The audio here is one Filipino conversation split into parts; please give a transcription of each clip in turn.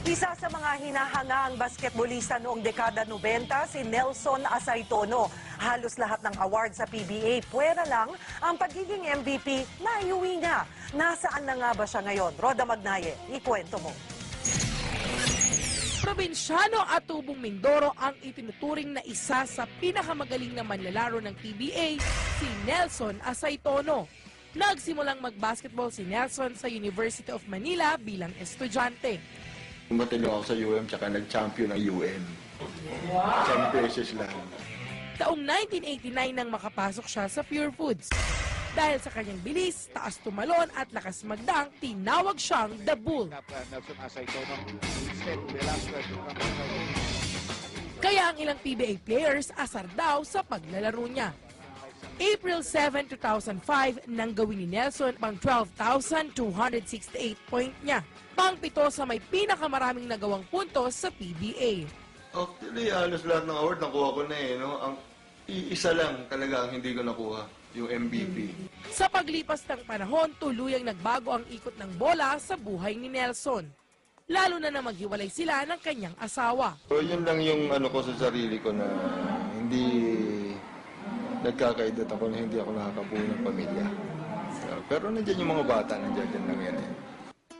Isa sa mga hinahangaang basketballista noong dekada 90, si Nelson Asaytono. Halos lahat ng award sa PBA, puwera lang ang pagiging MVP na iuwi niya. Nasaan na nga ba siya ngayon? Roda Magnaye, ikwento mo. Probinsyano at Tubong Mindoro ang itinuturing na isa sa pinakamagaling na manlalaro ng PBA, si Nelson Asaytono. Nagsimulang mag-basketball si Nelson sa University of Manila bilang estudyante. Matalo ako sa UM tsaka nag-champion ng UM. Wow! 10 pesos lang. Taong 1989 nang makapasok siya sa Pure Foods. Dahil sa kanyang bilis, taas tumalon at lakas magdang, tinawag siyang The Bull. Kaya ang ilang PBA players asar daw sa paglalaro niya. April 7, 2005, nang gawin ni Nelson pang 12,268 point niya. Pang-pito sa may pinakamaraming nagawang puntos sa PBA. Actually, halos lahat ng award nakuha ko na eh. No? Ang isa lang talaga ang hindi ko nakuha, yung MVP. Sa paglipas ng panahon, tuluyang nagbago ang ikot ng bola sa buhay ni Nelson. Lalo na maghiwalay sila ng kanyang asawa. So, yun lang yung ano ko sa sarili ko na hindi nagkakaedad ako na hindi ako nakakabuo ng pamilya. Pero nandiyan yung mga bata, nandiyan din lang yan eh.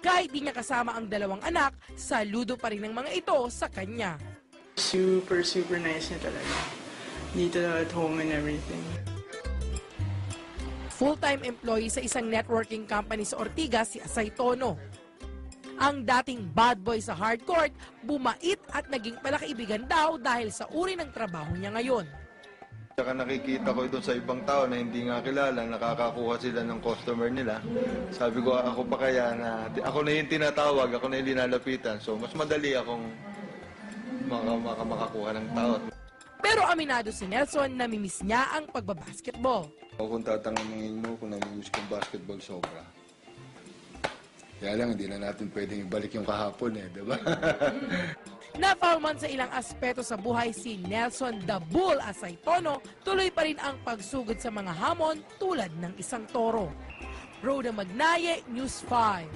Kahit di niya kasama ang dalawang anak, saludo pa rin ng mga ito sa kanya. Super nice niya talaga. Dito at home and everything. Full-time employee sa isang networking company sa Ortigas, si Asaytono. Ang dating bad boy sa hardcourt, bumait at naging palakaibigan daw dahil sa uri ng trabaho niya ngayon. Tsaka nakikita ko doon sa ibang tao na hindi nga kilala, nakakakuha sila ng customer nila. Sabi ko, ako pa kaya na, ako na yung tinatawag, ako na yung linalapitan. So, mas madali akong makakuha ng tao. Pero aminado si Nelson na namimiss niya ang pagbabasketball. Kung tatanungin mo kung nag-use kong basketball, sobra. Kaya lang, hindi na natin pwedeng ibalik yung kahapon eh, di ba? Na-foul man sa ilang aspeto sa buhay si Nelson The Bull Asaytono, tuloy pa rin ang pagsugod sa mga hamon tulad ng isang toro. Roda Magnaye, News 5.